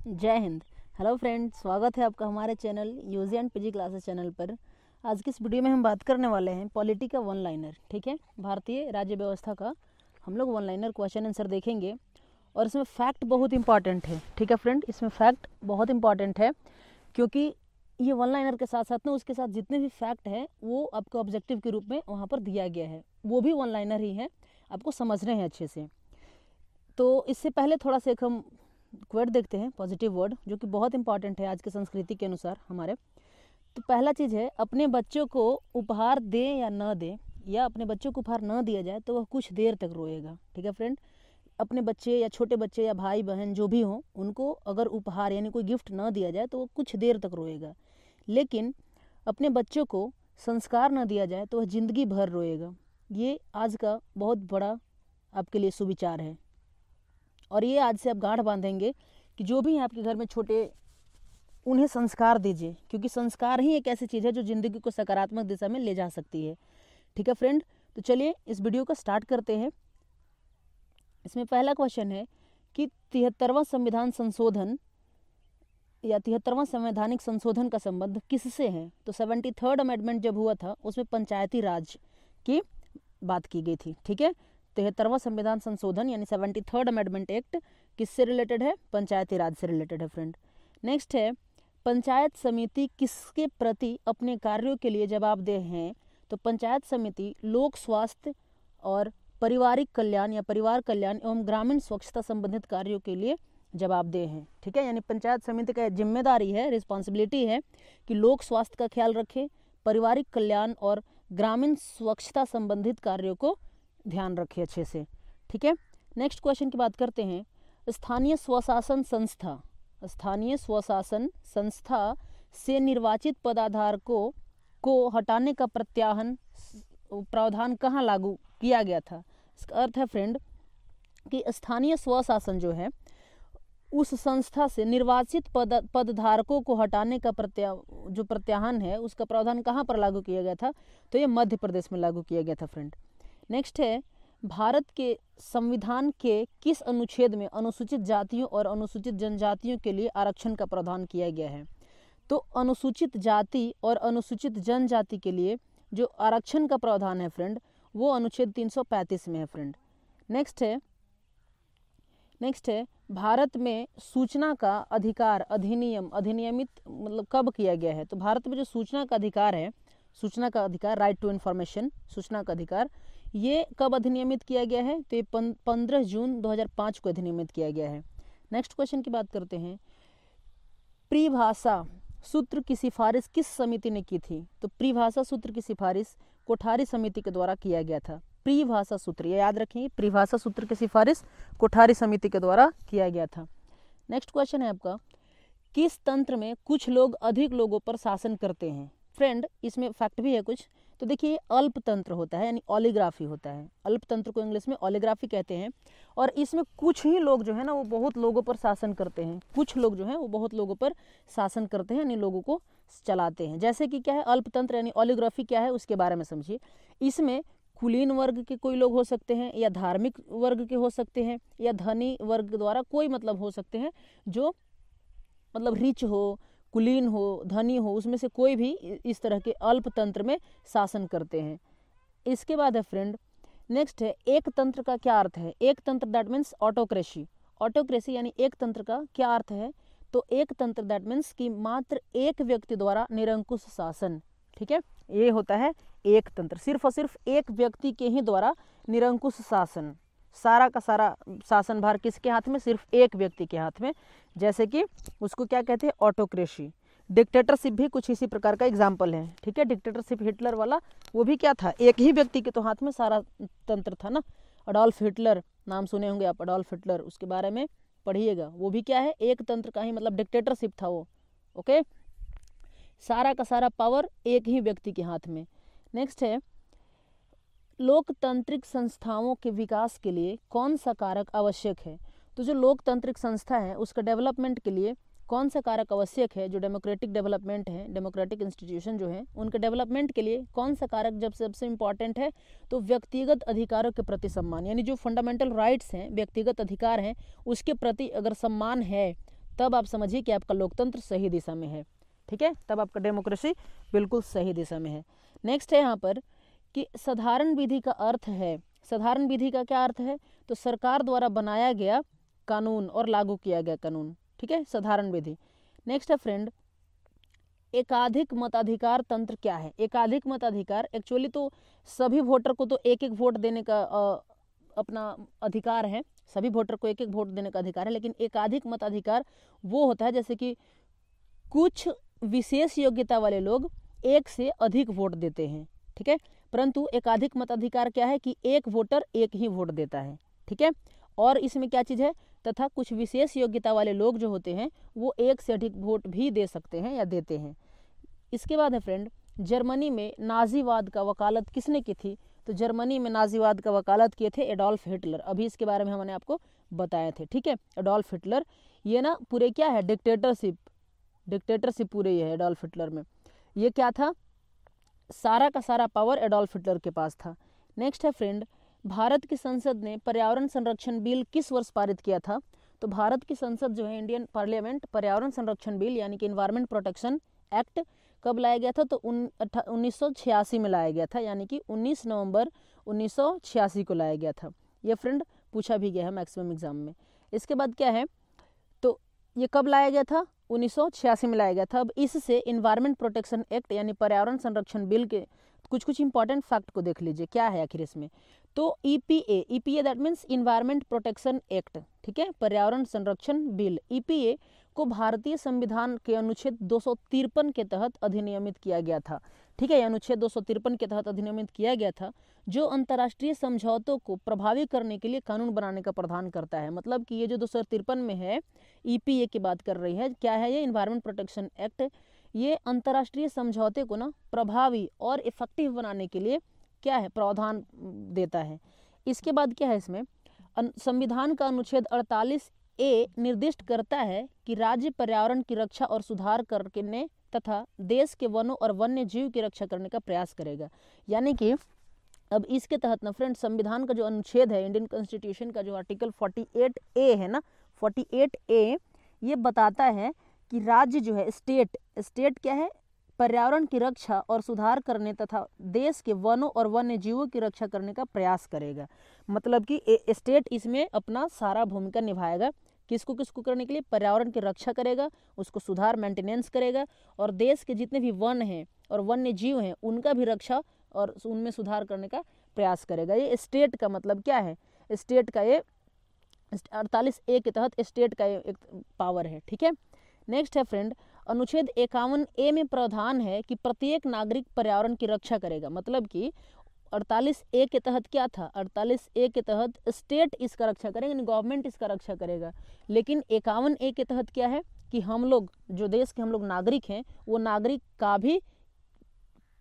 जय Hind. Hello friend, स्वागत है आपका हमारे channel UG and PG classes channel पर। आज की इस वीडियो में हम बात करने वाले हैं पॉलिटी का वन लाइनर। ठीक है, भारतीय राज्य व्यवस्था का हम लोग वन लाइनर क्वेश्चन आंसर देखेंगे और इसमें फैक्ट बहुत इंपॉर्टेंट है। ठीक है फ्रेंड, इसमें फैक्ट बहुत इंपॉर्टेंट है क्योंकि ये वन लाइनर के साथ साथ ना उसके साथ जितने भी फैक्ट हैं वो आपको ऑब्जेक्टिव के रूप में वहाँ पर दिया गया है, वो भी वन लाइनर ही है, आपको समझने हैं अच्छे से। तो इससे पहले थोड़ा सा एक हम वर्ड देखते हैं, पॉजिटिव वर्ड, जो कि बहुत इंपॉर्टेंट है आज के संस्कृति के अनुसार हमारे। तो पहला चीज़ है, अपने बच्चों को उपहार दें या न दें, या अपने बच्चों को उपहार न दिया जाए तो वह कुछ देर तक रोएगा। ठीक है फ्रेंड, अपने बच्चे या छोटे बच्चे या भाई बहन जो भी हों उनको अगर उपहार यानी कोई गिफ्ट न दिया जाए तो वो कुछ देर तक रोएगा। लेकिन अपने बच्चों को संस्कार न दिया जाए तो वह जिंदगी भर रोएगा। ये आज का बहुत बड़ा आपके लिए सुविचार है और ये आज से आप गांठ बांधेंगे कि जो भी आपके घर में छोटे, उन्हें संस्कार दीजिए, क्योंकि संस्कार ही एक ऐसी चीज़ है जो ज़िंदगी को सकारात्मक दिशा में ले जा सकती है। ठीक है फ्रेंड, तो चलिए इस वीडियो को स्टार्ट करते हैं। इसमें पहला क्वेश्चन है कि 73वां संविधान संशोधन या 73वां संवैधानिक संशोधन का संबंध किससे है? तो 73rd अमेंडमेंट जब हुआ था उसमें पंचायती राज की बात की गई थी। ठीक है, 73वां संविधान संशोधन यानी 73rd अमेंडमेंट एक्ट किससे रिलेटेड है? पंचायती राज से रिलेटेड है फ्रेंड। नेक्स्ट है, पंचायत समिति किसके प्रति अपने कार्यों के लिए जवाबदेह है? तो पंचायत समिति लोक स्वास्थ्य और पारिवारिक कल्याण या परिवार कल्याण एवं ग्रामीण स्वच्छता संबंधित कार्यों के लिए जवाबदेह है। ठीक है, यानी पंचायत समिति का जिम्मेदारी है, रिस्पॉन्सिबिलिटी है कि लोक स्वास्थ्य का ख्याल रखे, पारिवारिक कल्याण और ग्रामीण स्वच्छता संबंधित कार्यों को ध्यान रखे अच्छे से। ठीक है, नेक्स्ट क्वेश्चन की बात करते हैं। स्थानीय स्वशासन संस्था, स्थानीय स्वशासन संस्था से निर्वाचित पदाधारकों को हटाने का प्रावधान कहाँ लागू किया गया था? इसका अर्थ है फ्रेंड कि स्थानीय स्वशासन जो है उस संस्था से निर्वाचित पदधारकों को हटाने का जो प्रत्याहान है उसका प्रावधान कहाँ पर लागू किया गया था? तो ये मध्य प्रदेश में लागू किया गया था फ्रेंड। नेक्स्ट है, भारत के संविधान के किस अनुच्छेद में अनुसूचित जातियों और अनुसूचित जनजातियों के लिए आरक्षण का प्रावधान किया गया है? तो अनुसूचित जाति और अनुसूचित जनजाति के लिए जो आरक्षण का प्रावधान है फ्रेंड वो अनुच्छेद 335 में है फ्रेंड। नेक्स्ट है, भारत में सूचना का अधिकार अधिनियमित मतलब कब किया गया है? तो भारत में जो सूचना का अधिकार है, सूचना का अधिकार, राइट टू इन्फॉर्मेशन, सूचना का अधिकार, ये कब अधिनियमित किया गया है? तो ये 15 जून 2005 को अधिनियमित किया गया है। नेक्स्ट क्वेश्चन की बात करते हैं। परिभाषा सूत्र की सिफारिश किस समिति ने की थी? तो परिभाषा सूत्र की सिफारिश कोठारी समिति के द्वारा किया गया था। परिभाषा सूत्र, ये याद रखेंगे, परिभाषा सूत्र की सिफारिश कोठारी समिति के द्वारा किया गया था। नेक्स्ट क्वेश्चन है आपका, किस तंत्र में कुछ लोग अधिक लोगों पर शासन करते हैं? फ्रेंड इसमें फैक्ट भी है कुछ। तो देखिए, अल्प तंत्र होता है यानी ओलिग्राफी होता है। अल्प तंत्र को इंग्लिश में ओलिग्राफी कहते हैं और इसमें कुछ ही लोग जो है ना वो बहुत लोगों पर शासन करते हैं। कुछ लोग जो हैं वो बहुत लोगों पर शासन करते हैं यानी लोगों को चलाते हैं। जैसे कि क्या है अल्प तंत्र यानी ओलिग्राफी क्या है उसके बारे में समझिए। इसमें कुलीन वर्ग के कोई लोग हो सकते हैं या धार्मिक वर्ग के हो सकते हैं या धनी वर्ग द्वारा कोई मतलब हो सकते हैं, जो मतलब रिच हो, कुलीन हो, धनी हो, उसमें से कोई भी इस तरह के अल्प तंत्र में शासन करते हैं। इसके बाद है फ्रेंड, नेक्स्ट है, एक तंत्र का क्या अर्थ है? एक तंत्र दैट मीन्स ऑटोक्रेसी। ऑटोक्रेसी यानी एक तंत्र का क्या अर्थ है? तो एक तंत्र दैट मीन्स कि मात्र एक व्यक्ति द्वारा निरंकुश शासन। ठीक है, ये होता है एक तंत्र, सिर्फ और सिर्फ एक व्यक्ति के ही द्वारा निरंकुश शासन। सारा का सारा शासन भार किसके हाथ में? सिर्फ एक व्यक्ति के हाथ में। जैसे कि उसको क्या कहते हैं? ऑटोक्रेसी। डिक्टेटरशिप भी कुछ इसी प्रकार का एग्जाम्पल है। ठीक है, डिक्टेटरशिप हिटलर वाला वो भी क्या था? एक ही व्यक्ति के तो हाथ में सारा तंत्र था ना। अडोल्फ हिटलर, नाम सुने होंगे आप, अडोल्फ हिटलर, उसके बारे में पढ़िएगा। वो भी क्या है? एक तंत्र का ही मतलब डिक्टेटरशिप था वो। ओके, सारा का सारा पावर एक ही व्यक्ति के हाथ में। नेक्स्ट है, लोकतांत्रिक संस्थाओं के विकास के लिए कौन सा कारक आवश्यक है? तो जो लोकतांत्रिक संस्था है उसका डेवलपमेंट के लिए कौन सा कारक आवश्यक है? जो डेमोक्रेटिक डेवलपमेंट है, डेमोक्रेटिक इंस्टीट्यूशन जो है उनके डेवलपमेंट के लिए कौन सा कारक जब सबसे इम्पॉर्टेंट है? तो व्यक्तिगत अधिकारों के प्रति सम्मान, यानी जो फंडामेंटल राइट्स हैं, व्यक्तिगत अधिकार हैं, उसके प्रति अगर सम्मान है तब आप समझिए कि आपका लोकतंत्र सही दिशा में है, ठीक है, तब आपका डेमोक्रेसी बिल्कुल सही दिशा में है। नेक्स्ट है यहाँ पर कि साधारण विधि का अर्थ है, साधारण विधि का क्या अर्थ है, तो सरकार द्वारा बनाया गया कानून और लागू किया गया कानून, ठीक है, साधारण विधि। नेक्स्ट है फ्रेंड, एकाधिक मताधिकार तंत्र क्या है। एकाधिक मताधिकार एक्चुअली तो सभी वोटर को तो एक एक वोट देने का अपना अधिकार है, सभी वोटर को एक एक वोट देने का अधिकार है, लेकिन एकाधिक मताधिकार वो होता है जैसे कि कुछ विशेष योग्यता वाले लोग एक से अधिक वोट देते हैं, ठीक है, परंतु एकाधिक मताधिकार क्या है कि एक वोटर एक ही वोट देता है, ठीक है। और इसमें क्या चीज़ है, तथा कुछ विशेष योग्यता वाले लोग जो होते हैं वो एक से अधिक वोट भी दे सकते हैं या देते हैं। इसके बाद है फ्रेंड, जर्मनी में नाजीवाद का वकालत किसने की थी, तो जर्मनी में नाजीवाद का वकालत किए थे एडोल्फ हिटलर। अभी इसके बारे में हमने आपको बताए थे, ठीक है, एडोल्फ हिटलर। ये ना पूरे क्या है, डिक्टेटरशिप पूरे ये है एडोल्फ हिटलर में। ये क्या था, सारा का सारा पावर एडोल्फ हिटलर के पास था। नेक्स्ट है फ्रेंड, भारत की संसद ने पर्यावरण संरक्षण बिल किस वर्ष पारित किया था, तो भारत की संसद जो है इंडियन पार्लियामेंट पर्यावरण संरक्षण बिल यानी कि इन्वायरमेंट प्रोटेक्शन एक्ट कब लाया गया था, तो 1986 में लाया गया था, यानी कि 19 नवंबर 1986 को लाया गया था। ये फ्रेंड पूछा भी गया है मैक्सिमम एग्जाम में। इसके बाद क्या है, तो ये कब लाया गया था, 1986 में लाया गया था। अब इससे इन्वायरमेंट प्रोटेक्शन एक्ट यानी पर्यावरण संरक्षण बिल के कुछ इंपॉर्टेंट फैक्ट को देख लीजिए क्या है आखिर इसमें। तो EPA that means environment protection act, ठीक है, पर्यावरण संरक्षण बिल, ईपीए को भारतीय संविधान के अनुच्छेद 253 के तहत अधिनियमित किया गया था, ठीक है, अनुच्छेद 253 के तहत अधिनियमित किया गया था, जो अंतर्राष्ट्रीय समझौतों को प्रभावी करने के लिए कानून बनाने का प्रावधान करता है। मतलब कि ये जो 253 में है, ईपीए की बात कर रही है, क्या है ये, इन्वायरमेंट प्रोटेक्शन एक्ट। ये अंतर्राष्ट्रीय समझौते को ना प्रभावी और इफेक्टिव बनाने के लिए क्या है, प्रावधान देता है। इसके बाद क्या है, इसमें संविधान का अनुच्छेद 48A निर्दिष्ट करता है कि राज्य पर्यावरण की रक्षा और सुधार करने तथा देश के वनों और वन्य जीव की रक्षा करने का प्रयास करेगा। यानी कि अब इसके तहत ना फ्रेंड, संविधान का जो अनुच्छेद है, इंडियन कॉन्स्टिट्यूशन का जो आर्टिकल 48A है ना, 48A ये बताता है कि राज्य जो है, स्टेट क्या है, पर्यावरण की रक्षा और सुधार करने तथा देश के वनों और वन्य जीवों की रक्षा करने का प्रयास करेगा। मतलब कि स्टेट इसमें अपना सारा भूमिका निभाएगा, किसको किसको करने के लिए, पर्यावरण की रक्षा करेगा, उसको सुधार मेंटेनेंस करेगा, और देश के जितने भी वन हैं और वन्य जीव हैं उनका भी रक्षा और उनमें सुधार करने का प्रयास करेगा। ये स्टेट का मतलब क्या है, स्टेट का ये 48A के तहत स्टेट का एक पावर है, ठीक है। नेक्स्ट है फ्रेंड, अनुच्छेद 51A में प्रावधान है कि प्रत्येक नागरिक पर्यावरण की रक्षा करेगा। मतलब कि 48A के तहत क्या था, 48A के तहत स्टेट इसका रक्षा करेगा, गवर्नमेंट इसका रक्षा करेगा, लेकिन 51A के तहत क्या है कि हम लोग जो देश के हम लोग नागरिक हैं, वो नागरिक का भी,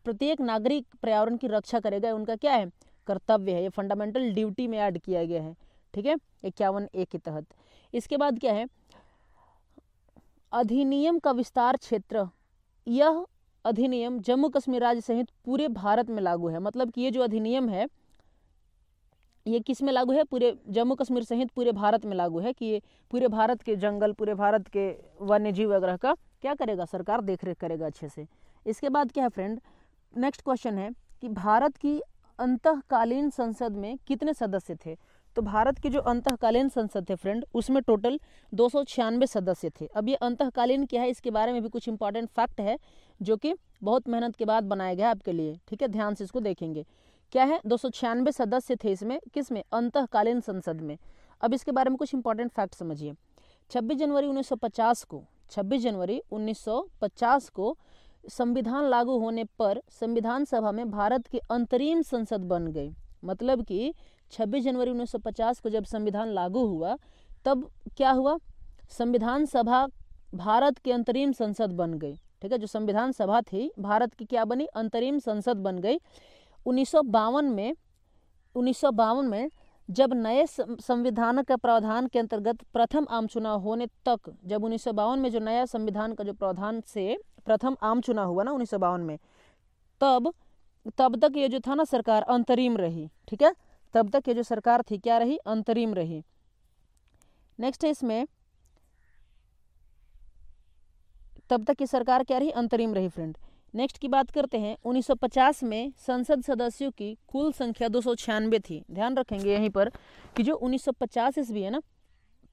प्रत्येक नागरिक पर्यावरण की रक्षा करेगा, उनका क्या है, कर्तव्य है। ये फंडामेंटल ड्यूटी में ऐड किया गया है, ठीक है, 51A के तहत। इसके बाद क्या है, अधिनियम का विस्तार क्षेत्र, यह अधिनियम जम्मू कश्मीर राज्य सहित पूरे भारत में लागू है। मतलब कि ये जो अधिनियम है ये किस में लागू है, पूरे जम्मू कश्मीर सहित पूरे भारत में लागू है, कि ये पूरे भारत के जंगल, पूरे भारत के वन्य जीव वगैरह का क्या करेगा, सरकार देखरेख करेगा अच्छे से। इसके बाद क्या है फ्रेंड, नेक्स्ट क्वेश्चन है कि भारत की अंतःकालीन संसद में कितने सदस्य थे। तो भारत की जो अंतःकालीन संसद थे फ्रेंड, उसमें टोटल 296 सदस्य थे। अब ये अंतःकालीन क्या है, इसके बारे में भी कुछ इंपॉर्टेंट फैक्ट है जो कि बहुत मेहनत के बाद बनाया गया आपके लिए, ठीक है, ध्यान से इसको देखेंगे। क्या है, 296 सदस्य थे इसमें, किसमें, अंतःकालीन संसद में। अब इसके बारे में कुछ इंपॉर्टेंट फैक्ट समझिए। 26 जनवरी 1950 को संविधान लागू होने पर संविधान सभा में भारत की अंतरिम संसद बन गई। मतलब कि 26 जनवरी 1950 को जब संविधान लागू हुआ तब क्या हुआ, संविधान सभा भारत की अंतरिम संसद बन गई, ठीक है, जो संविधान सभा थी भारत की क्या बनी, अंतरिम संसद बन गई। 1952 में जब नए संविधान का प्रावधान के अंतर्गत प्रथम आम चुनाव होने तक, जब 1952 में जो नया संविधान का जो प्रावधान से प्रथम आम चुनाव हुआ ना 1952 में, तब तक ये जो था ना सरकार अंतरिम रही, ठीक है, तब तक ये जो सरकार थी क्या रही, अंतरिम रही। नेक्स्ट है इसमें तब तक की सरकार क्या रही, अंतरिम रही फ्रेंड। नेक्स्ट की बात करते हैं, 1950 में संसद सदस्यों की कुल संख्या 296 थी। ध्यान रखेंगे यहीं पर कि जो 1950 ईस्वी है ना,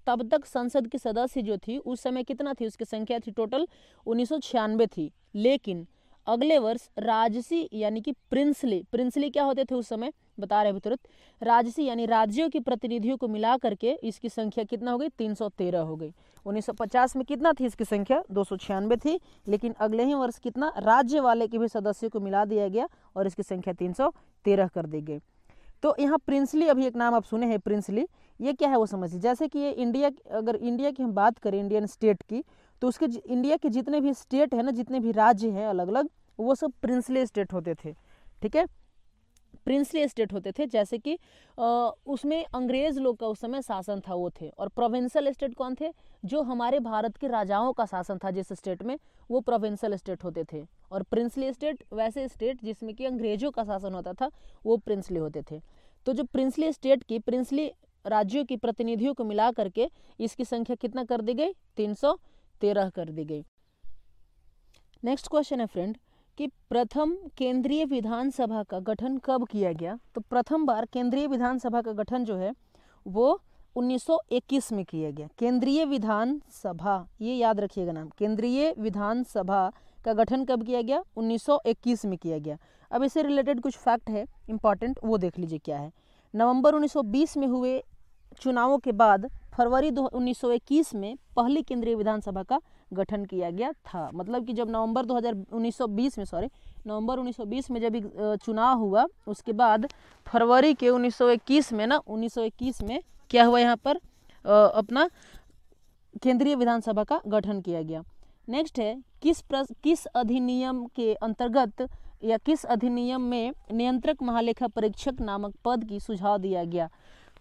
तब तक संसद की सदस्य जो थी उस समय कितना थी, उसकी संख्या थी टोटल 1996 थी। लेकिन अगले वर्ष राजसी यानी कि प्रिंसली क्या होते थे उस समय, बता रहे हैं तुरंत, राजसी यानी राज्यों के प्रतिनिधियों को मिला करके इसकी संख्या कितना हो गई, 313 हो गई। 1950 में कितना थी इसकी संख्या, 296 थी, लेकिन अगले ही वर्ष कितना, राज्य वाले के भी सदस्यों को मिला दिया गया और इसकी संख्या 313 कर दी गई। तो यहाँ प्रिंसली, अभी एक नाम आप सुने हैं प्रिंसली, ये क्या है वो समझिए। जैसे कि ये इंडिया, अगर इंडिया की हम बात करें, इंडियन स्टेट की, तो उसके इंडिया के जितने भी स्टेट है ना, जितने भी राज्य हैं अलग अलग, वो सब प्रिंसली स्टेट होते थे। ठीक है, प्रिंसली स्टेट होते थे। जैसे कि उसमें अंग्रेज लोग का उस समय शासन था, वो थे। और प्रोविंशियल स्टेट कौन थे, जो हमारे भारत के राजाओं का शासन था जिस स्टेट में, वो प्रोविंशियल स्टेट होते थे। और प्रिंसली स्टेट वैसे स्टेट जिसमें कि अंग्रेजों का शासन होता था, वो प्रिंसली होते थे। तो जो प्रिंसली स्टेट की, प्रिंसली राज्यों की प्रतिनिधियों को मिला करके इसकी संख्या कितना कर दी गई, 313 कर दी गई। नेक्स्ट क्वेश्चन है फ्रेंड कि प्रथम केंद्रीय विधानसभा का गठन कब किया गया। तो प्रथम बार केंद्रीय विधानसभा का गठन जो है वो 1921 में किया गया। केंद्रीय विधानसभा, ये याद रखिएगा नाम, केंद्रीय विधानसभा का गठन कब किया गया, 1921 में किया गया। अब इससे रिलेटेड कुछ फैक्ट है इंपॉर्टेंट, वो देख लीजिए क्या है। नवंबर 1920 में हुए चुनावों के बाद फरवरी 1921 में पहली केंद्रीय विधानसभा का गठन किया गया था। मतलब कि जब नवंबर 1920 में जब चुनाव हुआ, उसके बाद फरवरी के 1921 में ना, 1921 में क्या हुआ, यहाँ पर अपना केंद्रीय विधानसभा का गठन किया गया। नेक्स्ट है, किस अधिनियम के अंतर्गत या किस अधिनियम में नियंत्रक महालेखा परीक्षक नामक पद की सुझाव दिया गया।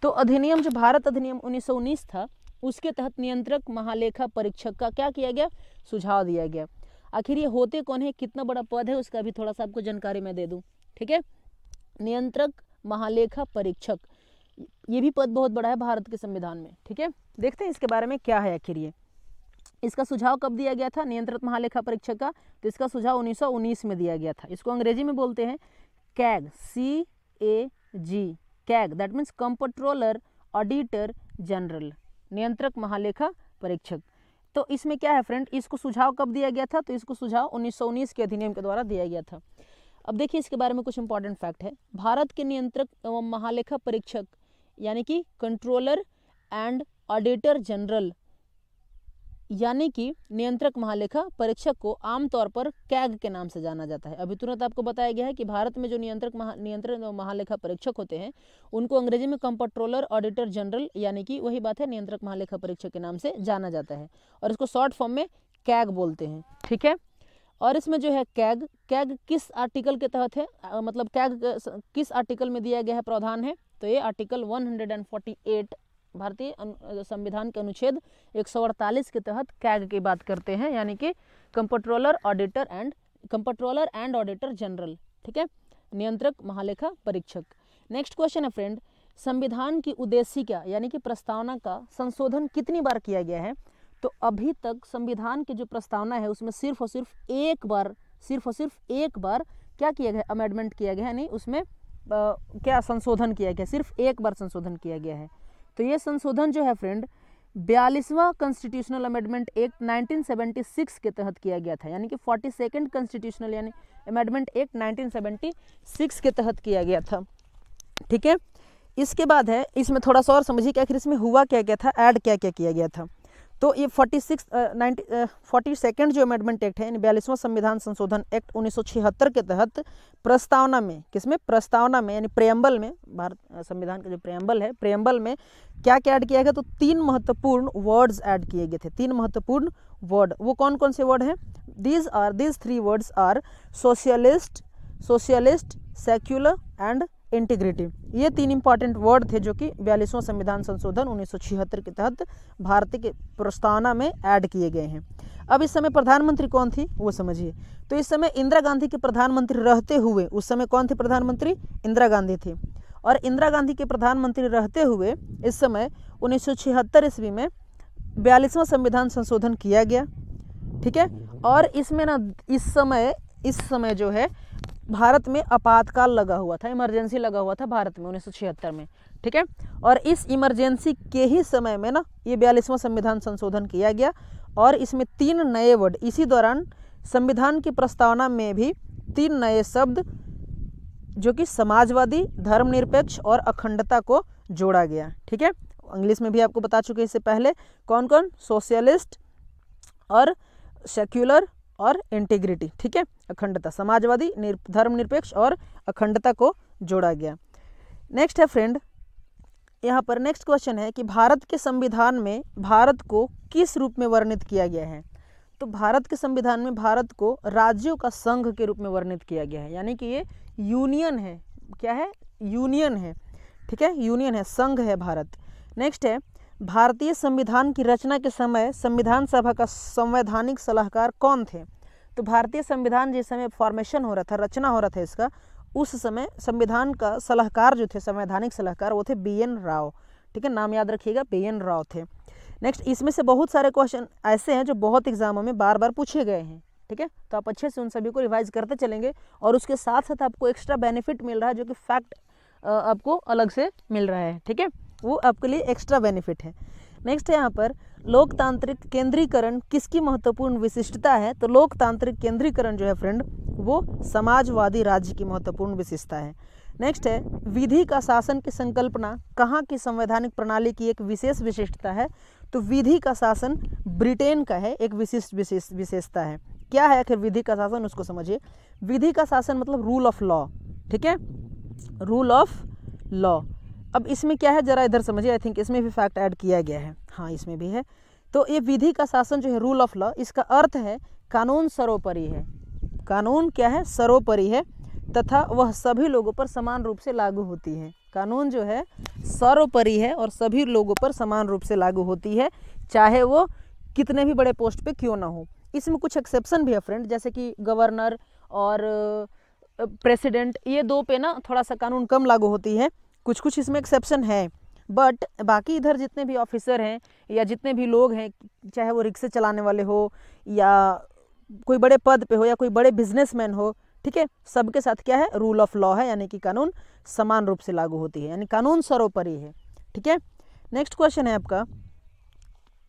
तो अधिनियम जो भारत अधिनियम 1919 था, उसके तहत नियंत्रक महालेखा परीक्षक का क्या किया गया, सुझाव दिया गया। आखिर ये होते कौन है, कितना बड़ा पद है, उसका भी थोड़ा सा आपको जानकारी मैं दे दूं। ठीक है, नियंत्रक महालेखा परीक्षक, ये भी पद बहुत बड़ा है भारत के संविधान में। ठीक है, देखते हैं इसके बारे में क्या है आखिर ये। इसका सुझाव कब दिया गया था, नियंत्रक महालेखा परीक्षक का, तो इसका सुझाव 1919 में दिया गया था। इसको अंग्रेजी में बोलते हैं CAG, CAG, CAG, that means controller auditor general, नियंत्रक महालेखा परीक्षक। तो इसमें क्या है फ्रेंड, इसको सुझाव कब दिया गया था, तो इसको सुझाव 1919 के अधिनियम के द्वारा दिया गया था। अब देखिए इसके बारे में कुछ इंपॉर्टेंट फैक्ट है। भारत के नियंत्रक एवं महालेखा परीक्षक यानी कि कंट्रोलर एंड ऑडिटर जनरल यानी कि नियंत्रक महालेखा परीक्षक को आमतौर पर कैग के नाम से जाना जाता है। अभी तुरंत आपको बताया गया है कि भारत में जो नियंत्रक महालेखा परीक्षक होते हैं उनको अंग्रेजी में कंट्रोलर ऑडिटर जनरल यानी कि वही बात है, नियंत्रक महालेखा परीक्षक के नाम से जाना जाता है और इसको शॉर्ट फॉर्म में कैग बोलते हैं। ठीक है, और इसमें जो है कैग किस आर्टिकल के तहत है, मतलब कैग किस आर्टिकल में दिया गया है, प्रावधान है, तो ये आर्टिकल 148 भारतीय संविधान के अनुच्छेद 148 के तहत कैग की बात करते हैं, यानी कि कंट्रोलर एंड ऑडिटर जनरल। ठीक है, नियंत्रक महालेखा परीक्षक। नेक्स्ट क्वेश्चन है फ्रेंड, संविधान की उद्देशिका यानी कि प्रस्तावना का संशोधन कितनी बार किया गया है। तो अभी तक संविधान की जो प्रस्तावना है उसमें सिर्फ और सिर्फ एक बार क्या किया गया, अमेंडमेंट किया गया है, नहीं उसमें क्या संशोधन किया गया, सिर्फ एक बार संशोधन किया गया है। तो ये संशोधन जो है फ्रेंड 42वां कॉन्स्टिट्यूशनल अमेंडमेंट एक्ट 1976 के तहत किया गया था, यानी कि 42nd कॉन्स्टिट्यूशनल यानी अमेंडमेंट एक्ट 1976 के तहत किया गया था। ठीक है, इसके बाद है, इसमें थोड़ा सा और समझिए कि आखिर इसमें हुआ क्या क्या था, ऐड क्या क्या किया गया था। तो ये 42nd जो अमेंडमेंट एक्ट है, यानी 42वां संविधान संशोधन एक्ट 1976 के तहत प्रस्तावना में, किसमें, प्रस्तावना में यानी प्रेम्बल में, भारत संविधान का जो प्रेम्बल है, प्रेम्बल में क्या क्या ऐड किया गया, तो 3 महत्वपूर्ण वर्ड्स ऐड किए गए थे। 3 महत्वपूर्ण वर्ड, वो कौन कौन से वर्ड हैं, these 3 words are socialist, secular and integrity. ये 3 इंपॉर्टेंट वर्ड थे जो कि 42वां संविधान संशोधन 1976 के तहत भारत के प्रस्तावना में ऐड किए गए हैं। अब इस समय प्रधानमंत्री कौन थी वो समझिए। तो इस समय इंदिरा गांधी के प्रधानमंत्री रहते हुए, उस समय कौन थे प्रधानमंत्री, इंदिरा गांधी थी। और इंदिरा गांधी के प्रधानमंत्री रहते हुए इस समय 1976 ईस्वी में 42वां संविधान संशोधन किया गया। ठीक है, और इसमें ना इस समय जो है भारत में आपातकाल लगा हुआ था, इमरजेंसी लगा हुआ था भारत में 1976 में, ठीक है। और इस इमरजेंसी के ही समय में ना ये 42वां संविधान संशोधन किया गया और इसमें 3 नए वर्ड, इसी दौरान संविधान की प्रस्तावना में भी 3 नए शब्द जो कि समाजवादी, धर्मनिरपेक्ष और अखंडता को जोड़ा गया, ठीक है। इंग्लिश में भी आपको बता चुके इससे पहले कौन कौन, सोशलिस्ट और सेक्युलर और इंटीग्रिटी, ठीक है। अखंडता, समाजवादी, धर्मनिरपेक्ष और अखंडता को जोड़ा गया। नेक्स्ट है फ्रेंड, यहाँ पर नेक्स्ट क्वेश्चन है कि भारत के संविधान में भारत को किस रूप में वर्णित किया गया है। तो भारत के संविधान में भारत को राज्यों का संघ के रूप में वर्णित किया गया है, यानी कि ये यूनियन है। क्या है? यूनियन है, ठीक है, यूनियन है, संघ है भारत। नेक्स्ट है, भारतीय संविधान की रचना के समय संविधान सभा का संवैधानिक सलाहकार कौन थे। तो भारतीय संविधान जिस समय फॉर्मेशन हो रहा था, रचना हो रहा था इसका, उस समय संविधान का सलाहकार जो थे, संवैधानिक सलाहकार, वो थे BN राव, ठीक है, नाम याद रखिएगा, BN राव थे। नेक्स्ट, इसमें से बहुत सारे क्वेश्चन ऐसे हैं जो बहुत एग्जामों में बार बार पूछे गए हैं, ठीक है, तो आप अच्छे से उन सभी को रिवाइज करते चलेंगे और उसके साथ साथ आपको एक्स्ट्रा बेनिफिट मिल रहा है, जो कि फैक्ट आपको अलग से मिल रहा है, ठीक है, वो आपके लिए एक्स्ट्रा बेनिफिट है। नेक्स्ट है यहाँ पर, लोकतांत्रिक केंद्रीकरण किसकी महत्वपूर्ण विशिष्टता है। तो लोकतांत्रिक केंद्रीकरण जो है फ्रेंड, वो समाजवादी राज्य की महत्वपूर्ण विशेषता है। नेक्स्ट है, विधि का शासन की संकल्पना कहाँ की संवैधानिक प्रणाली की एक विशेष विशिष्टता है। तो विधि का शासन ब्रिटेन का है, एक विशिष्ट विशेषता है। क्या है आखिर विधि का शासन, उसको समझिए। विधि का शासन मतलब रूल ऑफ लॉ, ठीक है, रूल ऑफ लॉ। अब इसमें क्या है जरा इधर समझिए, आई थिंक इसमें भी फैक्ट ऐड किया गया है, हाँ इसमें भी है। तो ये विधि का शासन जो है, रूल ऑफ लॉ, इसका अर्थ है कानून सर्वोपरि है। कानून क्या है? सर्वोपरि है तथा वह सभी लोगों पर समान रूप से लागू होती है। कानून जो है सर्वोपरि है और सभी लोगों पर समान रूप से लागू होती है, चाहे वो कितने भी बड़े पोस्ट पे क्यों ना हो। इसमें कुछ एक्सेप्शन भी है फ्रेंड, जैसे कि गवर्नर और प्रेसिडेंट, ये 2 पे ना थोड़ा सा कानून कम लागू होती है, कुछ इसमें एक्सेप्शन है। बट बाकी इधर जितने भी ऑफिसर हैं या जितने भी लोग हैं, चाहे वो रिक्शे चलाने वाले हो या कोई बड़े पद पे हो या कोई बड़े बिजनेसमैन हो, ठीक है, सबके साथ क्या है? रूल ऑफ लॉ है, यानी कि कानून समान रूप से लागू होती है, यानी कानून सर्वोपरि है, ठीक है। नेक्स्ट क्वेश्चन है आपका,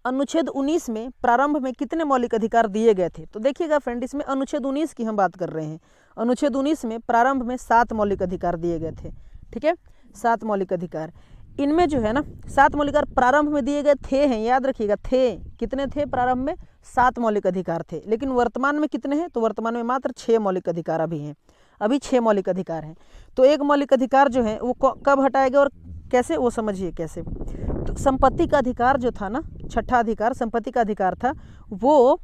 अनुच्छेद 19 में प्रारंभ में कितने मौलिक अधिकार दिए गए थे। तो देखिएगा फ्रेंड, इसमें अनुच्छेद 19 की हम बात कर रहे हैं। अनुच्छेद 19 में प्रारंभ में 7 मौलिक अधिकार दिए गए थे, ठीक है, 7 मौलिक अधिकार। इनमें जो है ना 7 मौलिक अधिकार प्रारंभ में दिए गए थे हैं, याद रखिएगा, थे, कितने थे प्रारंभ में? 7 मौलिक अधिकार थे। लेकिन वर्तमान में कितने हैं? तो वर्तमान में मात्र 6 मौलिक अधिकार अभी हैं, अभी 6 मौलिक अधिकार हैं। तो एक मौलिक अधिकार जो है वो कब हटाया गया और कैसे, वो समझिए कैसे। तो संपत्ति का अधिकार जो था ना, 6ठा अधिकार संपत्ति का अधिकार था, वो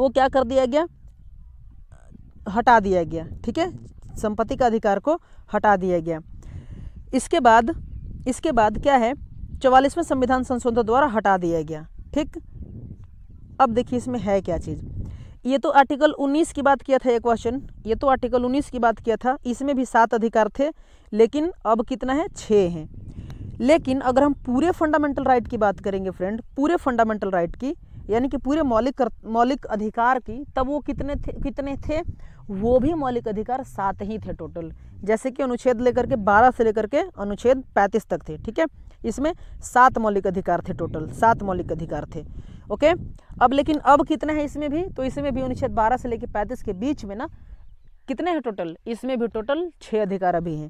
क्या कर दिया गया? हटा दिया गया, ठीक है, संपत्ति का अधिकार को हटा दिया गया। इसके बाद क्या है? 44वें संविधान संशोधन द्वारा हटा दिया गया, ठीक। अब देखिए इसमें है क्या चीज़। ये तो आर्टिकल 19 की बात किया था ये क्वेश्चन, ये तो आर्टिकल 19 की बात किया था, इसमें भी 7 अधिकार थे, लेकिन अब कितना है? 6 हैं। लेकिन अगर हम पूरे फंडामेंटल राइट की बात करेंगे फ्रेंड, पूरे फंडामेंटल राइट की, यानी कि पूरे मौलिक अधिकार की, तब वो कितने थे? वो भी मौलिक अधिकार 7 ही थे टोटल। जैसे कि अनुच्छेद लेकर के 12 से लेकर के अनुच्छेद 35 तक थे, ठीक है, इसमें 7 मौलिक अधिकार थे टोटल, 7 मौलिक अधिकार थे, ओके। अब लेकिन अब कितने हैं इसमें भी? तो इसमें भी अनुच्छेद 12 से लेकर 35 के बीच में ना कितने हैं टोटल? इसमें भी टोटल 6 अधिकार अभी हैं,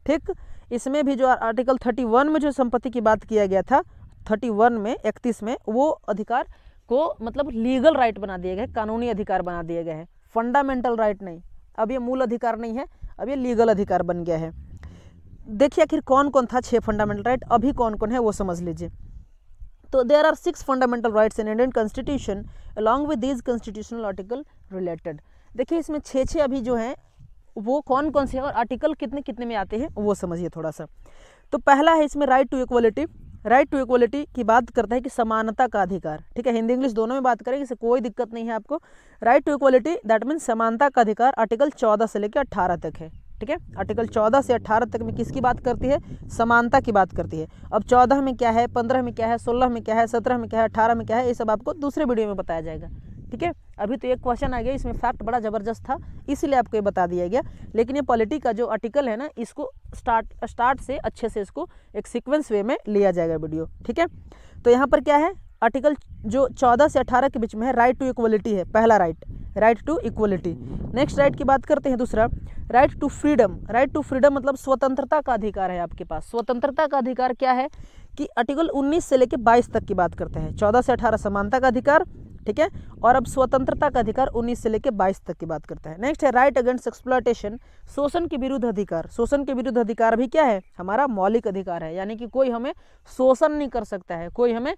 ठीक। इसमें भी जो आर्टिकल 31 में जो संपत्ति की बात किया गया था, 31 में 31 में, वो अधिकार को मतलब लीगल राइट बना दिए गए, कानूनी अधिकार बना दिए गए हैं, फंडामेंटल राइट नहीं। अब ये मूल अधिकार नहीं है, अब ये लीगल अधिकार बन गया है। देखिए आखिर कौन कौन था 6 फंडामेंटल राइट, अभी कौन कौन है वो समझ लीजिए। तो there are 6 fundamental rights in Indian constitution along with these constitutional article related. देखिए इसमें 6 अभी जो हैं वो कौन कौन से हैं और आर्टिकल कितने कितने में आते हैं वो समझिए थोड़ा सा। तो पहला है इसमें right to equality. Right to equality की बात करता है कि समानता का अधिकार, ठीक है, हिंदी इंग्लिश दोनों में बात करेंगे, इससे कोई दिक्कत नहीं है आपको। Right to equality that means समानता का अधिकार आर्टिकल 14 से लेकर 18 तक है, ठीक है। आर्टिकल 14 से 18 तक में किसकी बात करती है? समानता की बात करती है। अब 14 में क्या है, 15 में क्या है, 16 में क्या है, 17 में क्या है, 18 में क्या है, ये सब आपको दूसरे वीडियो में बताया जाएगा, ठीक है। अभी तो एक क्वेश्चन आ गया, इसमें फैक्ट बड़ा ज़बरदस्त था इसीलिए आपको ये बता दिया गया, लेकिन ये पॉलिटी का जो आर्टिकल है ना, इसको स्टार्ट से अच्छे से इसको एक सीक्वेंस वे में लिया जाएगा वीडियो, ठीक है। तो यहाँ पर क्या है, आर्टिकल जो 14 से 18 के बीच में है, राइट टू इक्वलिटी है पहला right to equality. Next right की बात करते हैं, दूसरा right to freedom. Right to freedom मतलब स्वतंत्रता का अधिकार है आपके पास। स्वतंत्रता का अधिकार क्या है कि आर्टिकल 19 से लेकर 22 तक की बात करते हैं। 14 से 18 समानता का अधिकार, ठीक है, और अब स्वतंत्रता का अधिकार 19 से लेकर 22 तक की बात करता है। नेक्स्ट है राइट अगेंस्ट एक्सप्लॉयटेशन, शोषण के विरुद्ध अधिकार। शोषण के विरुद्ध अधिकार भी क्या है, हमारा मौलिक अधिकार है, यानी कि कोई हमें शोषण नहीं कर सकता है, कोई हमें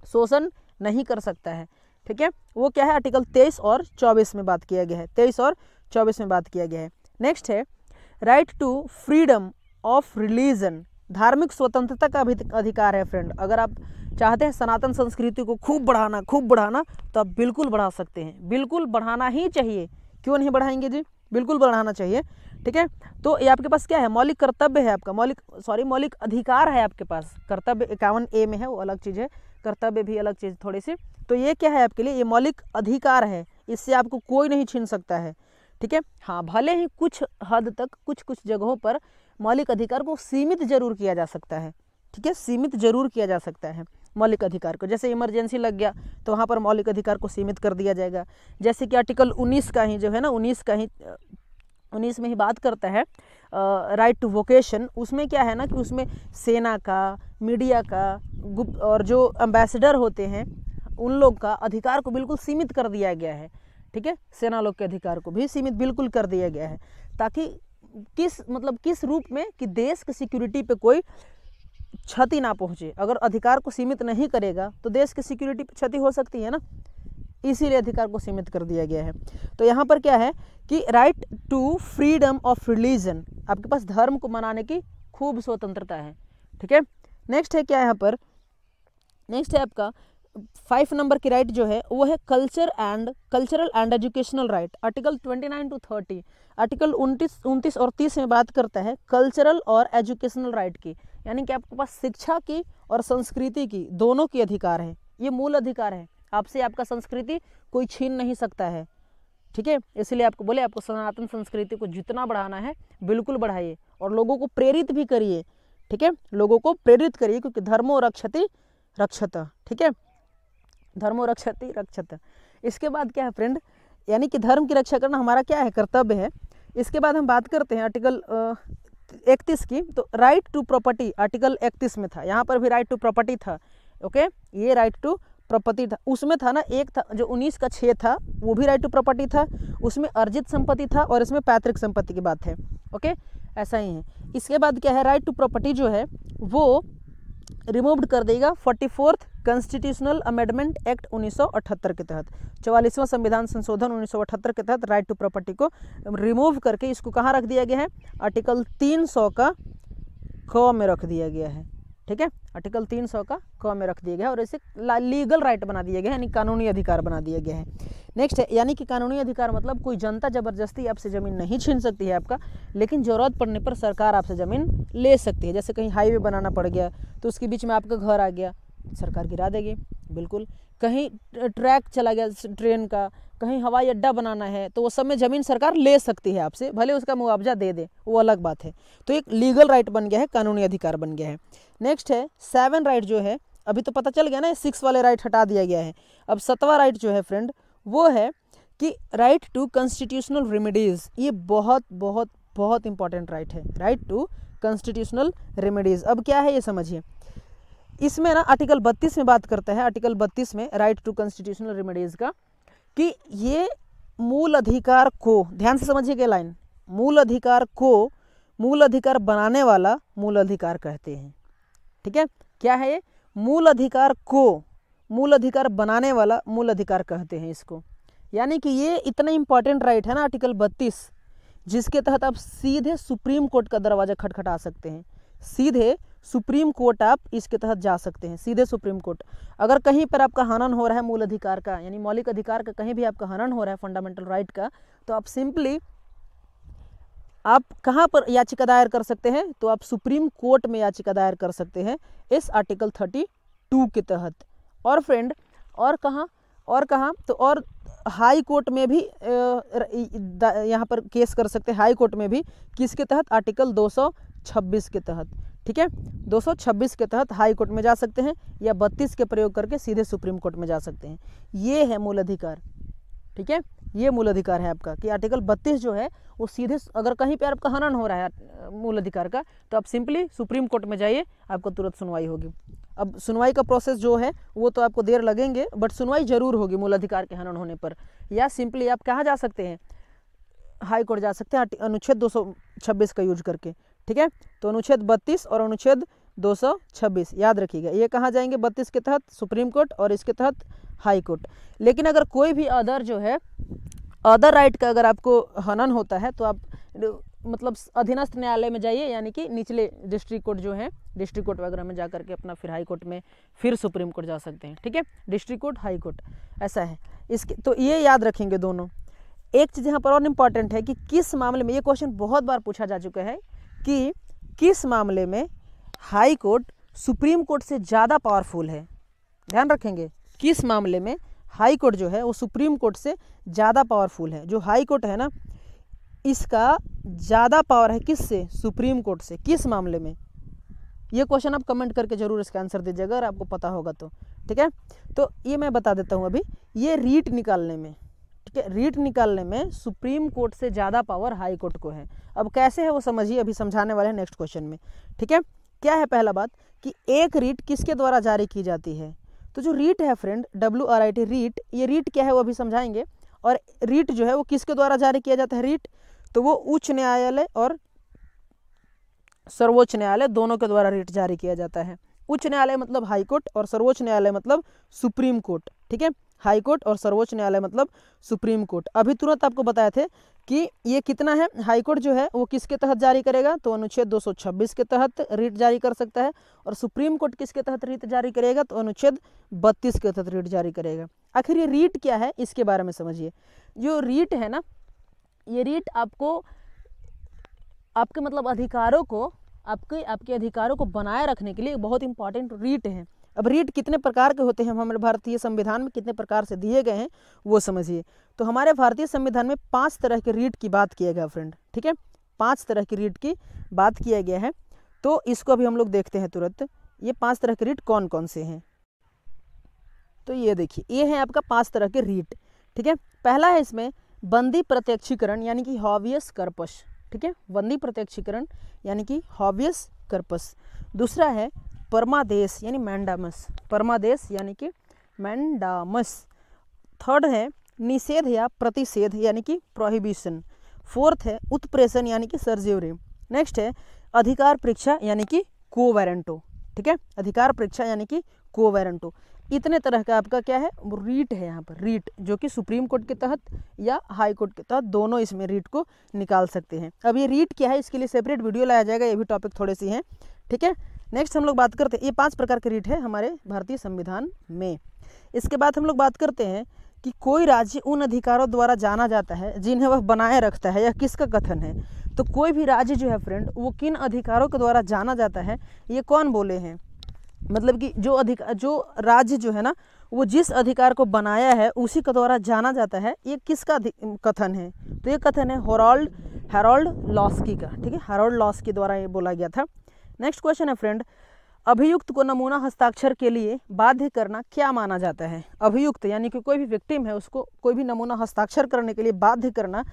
शोषण नहीं कर सकता है, ठीक है। वो क्या है, आर्टिकल 23 और 24 में बात किया गया है, 23 और 24 में बात किया गया है। नेक्स्ट है right to freedom of religion, धार्मिक स्वतंत्रता का भी अधिकार है फ्रेंड। अगर आप चाहते हैं सनातन संस्कृति को खूब बढ़ाना तो आप बिल्कुल बढ़ा सकते हैं, बिल्कुल बढ़ाना ही चाहिए, क्यों नहीं बढ़ाएंगे जी, बिल्कुल बढ़ाना चाहिए, ठीक है। तो ये आपके पास क्या है, मौलिक कर्तव्य है आपका, मौलिक अधिकार है आपके पास। कर्तव्य 51A में है, वो अलग चीज़ है, कर्तव्य भी अलग चीज़ थोड़ी सी। तो ये क्या है आपके लिए, ये मौलिक अधिकार है, इससे आपको कोई नहीं छीन सकता है, ठीक है। हाँ, भले ही कुछ हद तक कुछ जगहों पर मौलिक अधिकार को सीमित जरूर किया जा सकता है, ठीक है, सीमित जरूर किया जा सकता है मौलिक अधिकार को। जैसे इमरजेंसी लग गया तो वहाँ पर मौलिक अधिकार को सीमित कर दिया जाएगा। जैसे कि आर्टिकल 19 का ही जो है ना, 19 में ही बात करता है राइट टू वोकेशन। उसमें क्या है ना कि उसमें सेना का, मीडिया का, गुप्त और जो एम्बेसडर होते हैं उन लोग का अधिकार को बिल्कुल सीमित कर दिया गया है, ठीक है। सेना लोग के अधिकार को भी सीमित बिल्कुल कर दिया गया है, ताकि किस रूप में कि देश की सिक्योरिटी पे कोई क्षति ना पहुँचे। अगर अधिकार को सीमित नहीं करेगा तो देश की सिक्योरिटी पे क्षति हो सकती है ना, इसीलिए अधिकार को सीमित कर दिया गया है। तो यहाँ पर क्या है कि right to freedom of religion, आपके पास धर्म को मनाने की खूब स्वतंत्रता है, ठीक है। नेक्स्ट है क्या, यहाँ पर नेक्स्ट है आपका 5 नंबर की राइट जो है वो है cultural and educational right. Article 29 to 30, article 29 और 30 में बात करता है कल्चरल और एजुकेशनल राइट की, यानी कि आपके पास शिक्षा की और संस्कृति की दोनों की अधिकार है। ये मूल अधिकार है, आपसे आपका संस्कृति कोई छीन नहीं सकता है, ठीक है। इसलिए आपको बोले, आपको सनातन संस्कृति को जितना बढ़ाना है बिल्कुल बढ़ाइए और लोगों को प्रेरित भी करिए, ठीक है, लोगों को प्रेरित करिए, क्योंकि धर्मो रक्षति रक्षत, ठीक है, धर्मो रक्षति रक्षत। इसके बाद क्या है फ्रेंड, यानी कि धर्म की रक्षा करना हमारा क्या है, कर्तव्य है। इसके बाद हम बात करते हैं आर्टिकल 31 की। तो राइट टू प्रॉपर्टी आर्टिकल 31 में था, यहाँ पर भी राइट टू प्रॉपर्टी था, ओके, ये राइट टू प्रॉपर्टी था। उसमें था ना, एक था जो 19 का 6 था, वो भी राइट टू प्रॉपर्टी था, उसमें अर्जित संपत्ति था और इसमें पैतृक संपत्ति की बात है, ओके, ऐसा ही है। इसके बाद क्या है, राइट टू प्रॉपर्टी जो है वो रिमूव्ड कर देगा 44th कॉन्स्टिट्यूशनल अमेंडमेंट एक्ट 1978 के तहत। 44वां संविधान संशोधन 1978 के तहत राइट टू प्रॉपर्टी को रिमूव करके इसको कहाँ रख दिया गया है, आर्टिकल 300 का क में रख दिया गया है, ठीक है, आर्टिकल 300 का क में रख दिया गया है और इसे लीगल राइट बना दिया गया है, यानी कानूनी अधिकार बना दिया गया है। नेक्स्ट है, यानी कि कानूनी अधिकार मतलब कोई जनता जबरदस्ती आपसे ज़मीन नहीं छीन सकती है आपका, लेकिन ज़रूरत पड़ने पर सरकार आपसे ज़मीन ले सकती है। जैसे कहीं हाईवे बनाना पड़ गया तो उसके बीच में आपका घर आ गया, सरकार गिरा देगी, बिल्कुल। कहीं ट्रैक चला गया ट्रेन का, कहीं हवाई अड्डा बनाना है तो वो सब में ज़मीन सरकार ले सकती है आपसे, भले उसका मुआवजा दे दे, वो अलग बात है। तो एक लीगल राइट बन गया है, कानूनी अधिकार बन गया है। नेक्स्ट है 7 राइट जो है, अभी तो पता चल गया ना 6 वाले राइट हटा दिया गया है। अब 7वां राइट जो है फ्रेंड वो है कि राइट टू कॉन्स्टिट्यूशनल रेमेडीज़। ये बहुत बहुत बहुत इंपॉर्टेंट राइट है, राइट टू कॉन्स्टिट्यूशनल रेमेडीज़। अब क्या है ये समझिए, इसमें ना आर्टिकल 32 में बात करता है, आर्टिकल 32 में राइट टू कॉन्स्टिट्यूशनल रेमेडीज़ का, कि ये मूल अधिकार को, ध्यान से समझिएगा लाइन, मूल अधिकार को मूल अधिकार बनाने वाला मूल अधिकार कहते हैं, ठीक है। क्या है ये, मूल अधिकार को मूल अधिकार बनाने वाला मूल अधिकार कहते हैं इसको। यानी कि ये इतना इंपॉर्टेंट राइट है ना आर्टिकल 32, जिसके तहत आप सीधे सुप्रीम कोर्ट का दरवाज़ा खटखटा सकते हैं, सीधे सुप्रीम कोर्ट आप इसके तहत जा सकते हैं, सीधे सुप्रीम कोर्ट। अगर कहीं पर आपका हनन हो रहा है मूल अधिकार का, यानी मौलिक अधिकार का कहीं भी आपका हनन हो रहा है फंडामेंटल राइट का, तो आप सिंपली आप कहाँ पर याचिका दायर कर सकते हैं, तो आप सुप्रीम कोर्ट में याचिका दायर कर सकते हैं इस आर्टिकल 32 के तहत। और फ्रेंड और कहाँ, और कहाँ तो और हाई कोर्ट में भी यहाँ पर केस कर सकते हैं, हाई कोर्ट में भी किसके तहत, आर्टिकल 226 के तहत, ठीक है, 226 के तहत हाई कोर्ट में जा सकते हैं, या 32 के प्रयोग करके सीधे सुप्रीम कोर्ट में जा सकते हैं। ये है मूल अधिकार, ठीक है, ये मूल अधिकार है आपका कि आर्टिकल 32 जो है वो सीधे, अगर कहीं पे आपका हनन हो रहा है मूल अधिकार का, तो आप सिंपली सुप्रीम कोर्ट में जाइए, आपको तुरंत सुनवाई होगी। अब सुनवाई का प्रोसेस जो है वो तो आपको देर लगेंगे, बट सुनवाई जरूर होगी मूल अधिकार के हनन होने पर। या सिंपली आप कहाँ जा सकते हैं, हाई कोर्ट जा सकते हैं अनुच्छेद 226 का यूज करके, ठीक है। तो अनुच्छेद 32 और अनुच्छेद 226 याद रखिएगा, ये कहाँ जाएंगे, 32 के तहत सुप्रीम कोर्ट और इसके तहत हाई कोर्ट। लेकिन अगर कोई भी अदर जो है, अदर राइट का अगर आपको हनन होता है तो आप मतलब अधीनस्थ न्यायालय में जाइए, यानी कि निचले डिस्ट्रिक्ट कोर्ट जो है, डिस्ट्रिक्ट कोर्ट वगैरह में जा करके अपना फिर हाई कोर्ट में, फिर सुप्रीम कोर्ट जा सकते हैं, ठीक है, डिस्ट्रिक्ट कोर्ट, हाई कोर्ट, ऐसा है इसके। तो ये याद रखेंगे दोनों। एक चीज़ यहाँ पर और इम्पॉर्टेंट है कि किस मामले में, ये क्वेश्चन बहुत बार पूछा जा चुका है कि किस मामले में हाई कोर्ट सुप्रीम कोर्ट से ज़्यादा पावरफुल है। ध्यान रखेंगे, किस मामले में हाई कोर्ट जो है वो सुप्रीम कोर्ट से ज़्यादा पावरफुल है। जो हाई कोर्ट है ना, इसका ज़्यादा पावर है किससे, सुप्रीम कोर्ट से, किस मामले में। ये क्वेश्चन आप कमेंट करके जरूर इसका आंसर दीजिएगा अगर आपको पता होगा तो, ठीक है। तो ये मैं बता देता हूँ अभी, ये रीट निकालने में, ठीक है, रीट निकालने में सुप्रीम कोर्ट से ज़्यादा पावर हाई कोर्ट को है। अब कैसे है वो समझिए, अभी समझाने वाले हैं नेक्स्ट क्वेश्चन में, ठीक है। क्या है पहला बात कि एक रीट किसके द्वारा जारी की जाती है। तो जो रीट है फ्रेंड, WRIT रीट, ये रीट क्या है वो अभी समझाएंगे। और रीट जो है वो किसके द्वारा जारी किया जाता है रीट, तो वो उच्च न्यायालय और सर्वोच्च न्यायालय दोनों के द्वारा रीट जारी किया जाता है। उच्च न्यायालय मतलब हाई कोर्ट और सर्वोच्च न्यायालय मतलब सुप्रीम कोर्ट, ठीक है, हाई कोर्ट और सर्वोच्च न्यायालय मतलब सुप्रीम कोर्ट। अभी तुरंत आपको बताए थे कि ये कितना है, हाई कोर्ट जो है वो किसके तहत जारी करेगा, तो अनुच्छेद 226 के तहत रीट जारी कर सकता है। और सुप्रीम कोर्ट किसके तहत रीट जारी करेगा, तो अनुच्छेद 32 के तहत रीट जारी करेगा। आखिर ये रीट क्या है, इसके बारे में समझिए। जो रीट है ना, ये रीट आपको आपके मतलब अधिकारों को, आपके अधिकारों को बनाए रखने के लिए बहुत इंपॉर्टेंट रीट है। अब रीट कितने प्रकार के होते हैं, हमारे भारतीय संविधान में कितने प्रकार से दिए गए हैं वो समझिए। तो हमारे भारतीय संविधान में 5 तरह के रीट की बात किया गया फ्रेंड, ठीक है, 5 तरह की रीट की बात किया गया है। तो इसको अभी हम लोग देखते हैं तुरंत, ये 5 तरह के रीट कौन कौन से हैं। तो ये देखिए, ये है आपका 5 तरह के रीट, ठीक है। पहला है इसमें बंदी प्रत्यक्षीकरण यानी कि हॉबियस कर्पस, ठीक है, बंदी प्रत्यक्षीकरण यानी कि हॉबियस कर्पस। दूसरा है परमादेश यानी मैंडामस, परमादेश यानी कि मैंडामस। थर्ड है निषेध या प्रतिषेध यानी कि प्रोहिबिशन। फोर्थ है उत्प्रेषण यानी कि सर्ज्यूरी। नेक्स्ट है अधिकार परीक्षा यानी कि को वारंटो, ठीक है, अधिकार परीक्षा यानी कि को वारंटो। इतने तरह का आपका क्या है, रीट है यहाँ पर, रीट जो कि सुप्रीम कोर्ट के तहत या हाई कोर्ट के तहत दोनों इसमें रीट को निकाल सकते हैं। अब ये रीट क्या है इसके लिए सेपरेट वीडियो लाया जाएगा, ये भी टॉपिक थोड़े सी हैं, ठीक है। नेक्स्ट हम लोग बात करते हैं, ये 5 प्रकार के रीट है हमारे भारतीय संविधान में। इसके बाद हम लोग बात करते हैं कि कोई राज्य उन अधिकारों द्वारा जाना जाता है जिन्हें वह बनाए रखता है, यह किसका कथन है। तो कोई भी राज्य जो है फ्रेंड वो किन अधिकारों के द्वारा जाना जाता है, ये कौन बोले हैं, मतलब कि जो राज्य जो है ना वो जिस अधिकार को बनाया है उसी के द्वारा जाना जाता है, ये किसका कथन है, तो ये कथन है हैरोल्ड लॉस्की का, ठीक है, हैरोल्ड लॉस्की द्वारा ये बोला गया था। नेक्स्ट क्वेश्चन है फ्रेंड, अभियुक्त को नमूना हस्ताक्षर के लिए बाध्य करना क्या माना जाता है। अभियुक्त यानी कि कोई भी विक्टिम है उसको कोई भी नमूना हस्ताक्षर करने के लिए बाध्य करना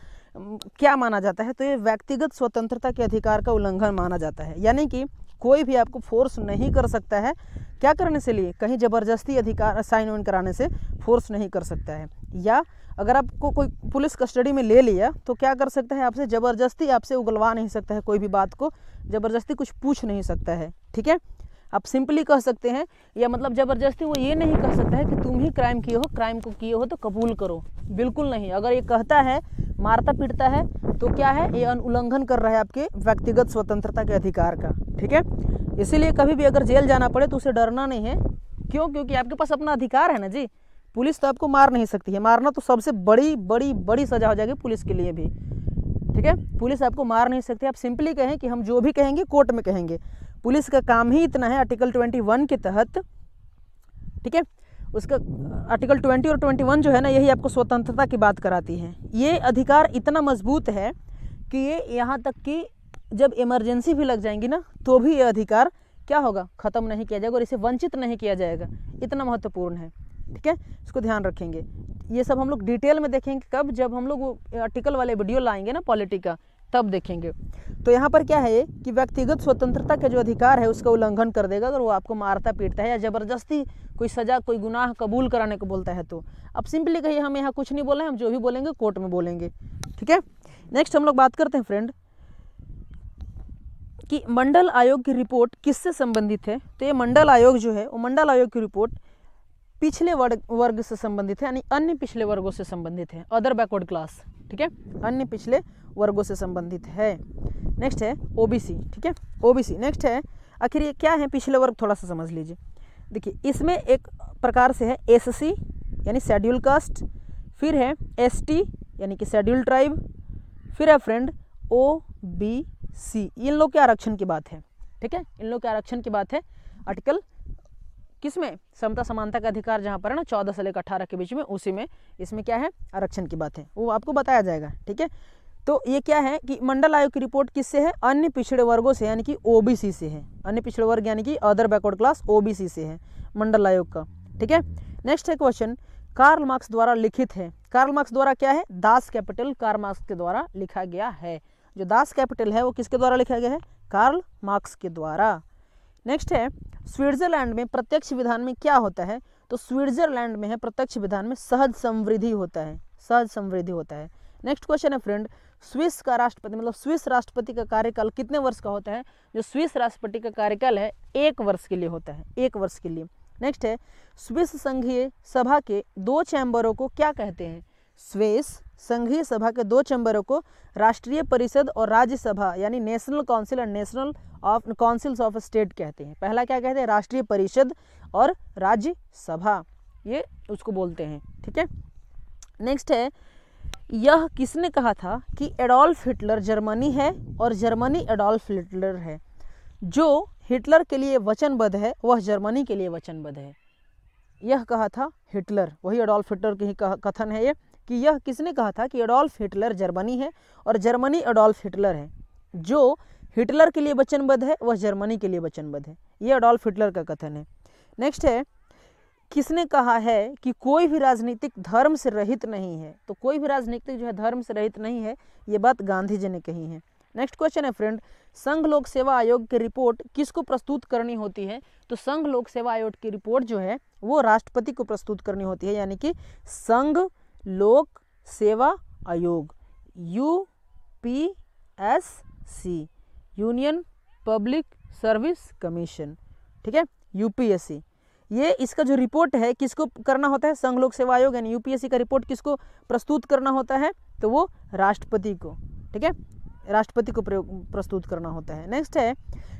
क्या माना जाता है, तो ये व्यक्तिगत स्वतंत्रता के अधिकार का उल्लंघन माना जाता है। यानी कि कोई भी आपको फोर्स नहीं कर सकता है, क्या करने से लिए, कहीं ज़बरदस्ती अधिकार साइन ऑन कराने से फोर्स नहीं कर सकता है। या अगर आपको कोई पुलिस कस्टडी में ले लिया तो क्या कर सकता है, आपसे ज़बरदस्ती आपसे उगलवा नहीं सकता है, कोई भी बात को ज़बरदस्ती कुछ पूछ नहीं सकता है, ठीक है। आप सिंपली कह सकते हैं, या मतलब ज़बरदस्ती वो ये नहीं कह सकता है कि तुम ही क्राइम किए हो, क्राइम को किए हो तो कबूल करो, बिल्कुल नहीं। अगर ये कहता है, मारता पीटता है, तो क्या है, ये उल्लंघन कर रहा है आपके व्यक्तिगत स्वतंत्रता के अधिकार का, ठीक है। इसीलिए कभी भी अगर जेल जाना पड़े तो उसे डरना नहीं है, क्यों, क्योंकि आपके पास अपना अधिकार है ना जी। पुलिस तो आपको मार नहीं सकती है, मारना तो सबसे बड़ी बड़ी बड़ी सजा हो जाएगी पुलिस के लिए भी, ठीक है। पुलिस आपको मार नहीं सकती, आप सिंपली कहें कि हम जो भी कहेंगे कोर्ट में कहेंगे। पुलिस का काम ही इतना है आर्टिकल 21 के तहत, ठीक है। उसका आर्टिकल 20 और 21 जो है ना, यही आपको स्वतंत्रता की बात कराती है। ये अधिकार इतना मजबूत है कि ये यहाँ तक कि जब इमरजेंसी भी लग जाएंगी ना, तो भी ये अधिकार क्या होगा, ख़त्म नहीं किया जाएगा और इसे वंचित नहीं किया जाएगा। इतना महत्वपूर्ण है, ठीक है, इसको ध्यान रखेंगे। ये सब हम लोग डिटेल में देखेंगे कब, जब हम लोग वो आर्टिकल वाले वीडियो लाएंगे ना पॉलिटी का, तब देखेंगे। तो यहाँ पर क्या है कि व्यक्तिगत स्वतंत्रता का जो अधिकार है उसका उल्लंघन कर देगा अगर वो आपको मारता पीटता है या ज़बरदस्ती कोई सज़ा, कोई गुनाह कबूल कराने को बोलता है। तो अब सिंपली कहिए, हम यहाँ कुछ नहीं बोले, हम जो भी बोलेंगे कोर्ट में बोलेंगे, ठीक है। नेक्स्ट हम लोग बात करते हैं फ्रेंड कि मंडल आयोग की रिपोर्ट किससे संबंधित है। तो ये मंडल आयोग जो है, वो मंडल आयोग की रिपोर्ट पिछले वर्ग से संबंधित है, यानी अन्य पिछले वर्गों से संबंधित है, अदर बैकवर्ड क्लास, ठीक है, अन्य पिछले वर्गों से संबंधित है। नेक्स्ट है ओबीसी, ठीक है, ओबीसी। नेक्स्ट है, आखिर ये क्या है पिछले वर्ग, थोड़ा सा समझ लीजिए। देखिए, इसमें एक प्रकार से है एससी यानी शेड्यूल कास्ट, फिर है एसटी यानी कि शेड्यूल ट्राइब, फिर है फ्रेंड ओबीसी। इन लोग के आरक्षण की बात है, ठीक है, इन लोग के आरक्षण की बात है। आर्टिकल किसमें, समता समानता का अधिकार जहाँ पर है ना 14 से लेकर 18 के बीच में, उसी में इसमें क्या है, आरक्षण की बात है, वो आपको बताया जाएगा, ठीक है। तो ये क्या है कि मंडल आयोग की रिपोर्ट किससे है, अन्य पिछड़े वर्गों से यानी कि ओबीसी से है। अन्य पिछड़े वर्ग यानी कि अदर बैकवर्ड क्लास, ओबीसी से है मंडल आयोग का, ठीक है। नेक्स्ट है क्वेश्चन, कार्ल मार्क्स द्वारा लिखित है। कार्ल मार्क्स द्वारा क्या है, दास कैपिटल कार्ल मार्क्स के द्वारा लिखा गया है। जो दास कैपिटल है वो किसके द्वारा लिखा गया है, कार्ल मार्क्स के द्वारा। नेक्स्ट है, स्विट्जरलैंड में प्रत्यक्ष विधान में क्या होता है। तो स्विट्जरलैंड में है प्रत्यक्ष विधान में सहज समृद्धि होता है, सहज समृद्धि होता है। नेक्स्ट क्वेश्चन है फ्रेंड, स्विस का राष्ट्रपति मतलब स्विस राष्ट्रपति का कार्यकाल कितने वर्ष का होता है। जो स्विस राष्ट्रपति का कार्यकाल है 1 वर्ष के लिए होता है, 1 वर्ष के लिए। नेक्स्ट है, स्विस संघीय सभा के 2 चैम्बरों को क्या कहते हैं। स्विस संघीय सभा के 2 चैम्बरों को राष्ट्रीय परिषद और राज्यसभा यानी national council and national of councils of state कहते हैं। पहला क्या कहते हैं, राष्ट्रीय परिषद और राज्यसभा, ये उसको बोलते हैं, ठीक है। नेक्स्ट है, यह किसने कहा था कि एडोल्फ हिटलर जर्मनी है और जर्मनी एडोल्फ हिटलर है। जो हिटलर के लिए वचनबद्ध है वह जर्मनी के लिए वचनबद्ध है। यह कहा था हिटलर, वही एडोल्फ हिटलर की ही कथन है ये, कि यह किसने कहा था कि एडोल्फ हिटलर जर्मनी है और जर्मनी एडोल्फ हिटलर है। जो हिटलर के लिए वचनबद्ध है वह जर्मनी के लिए वचनबद्ध है, ये एडोल्फ हिटलर का कथन है। नेक्स्ट है, किसने कहा है कि कोई भी राजनीतिक धर्म से रहित नहीं है। तो कोई भी राजनीतिक जो है धर्म से रहित नहीं है, ये बात गांधी जी ने कही है। नेक्स्ट क्वेश्चन है फ्रेंड, संघ लोक सेवा आयोग की रिपोर्ट किसको प्रस्तुत करनी होती है। तो संघ लोक सेवा आयोग की रिपोर्ट जो है वो राष्ट्रपति को प्रस्तुत करनी होती है, यानी कि संघ लोक सेवा आयोग, UPSC, union public service commission, ठीक है, यूपीएससी। ये इसका जो रिपोर्ट है किसको करना होता है, संघ लोक सेवा आयोग यानी यूपीएससी का रिपोर्ट किसको प्रस्तुत करना होता है। तो वो राष्ट्रपति को, ठीक है, राष्ट्रपति को प्रस्तुत करना होता है। नेक्स्ट है,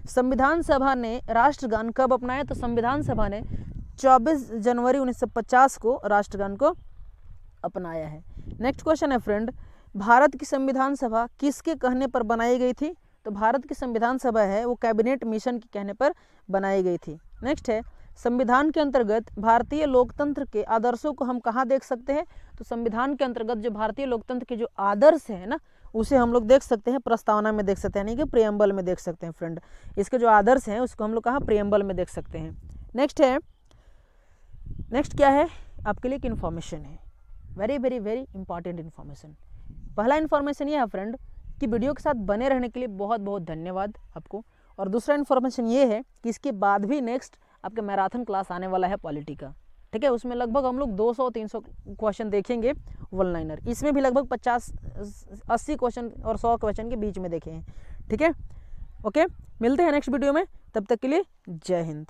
संविधान सभा ने राष्ट्रगान कब अपनाया। तो संविधान सभा ने 24 जनवरी 1950 को राष्ट्रगान को अपनाया है। नेक्स्ट क्वेश्चन है फ्रेंड, भारत की संविधान सभा किसके कहने पर बनाई गई थी। तो भारत की संविधान सभा है वो कैबिनेट मिशन के कहने पर बनाई गई थी। नेक्स्ट है, संविधान के अंतर्गत भारतीय लोकतंत्र के आदर्शों को हम कहाँ देख सकते हैं। तो संविधान के अंतर्गत जो भारतीय लोकतंत्र के जो आदर्श है ना, उसे हम लोग देख सकते हैं प्रस्तावना में देख सकते हैं, यानी कि प्रियम्बल में देख सकते हैं फ्रेंड। इसके जो आदर्श हैं उसको हम लोग कहाँ, प्रियम्बल में देख सकते हैं। नेक्स्ट है, नेक्स्ट क्या है आपके लिए एक इन्फॉर्मेशन है, very very very important information. पहला इन्फॉर्मेशन ये है फ्रेंड कि वीडियो के साथ बने रहने के लिए बहुत बहुत धन्यवाद आपको। और दूसरा इन्फॉर्मेशन ये है कि इसके बाद भी नेक्स्ट आपके मैराथन क्लास आने वाला है पॉलिटी का, ठीक है। उसमें लगभग हम लोग 200-300 क्वेश्चन देखेंगे वन लाइनर, इसमें भी लगभग 50-80 क्वेश्चन और 100 क्वेश्चन के बीच में देखे हैं, ठीक है। ओके, मिलते हैं नेक्स्ट वीडियो में, तब तक के लिए जय हिंद।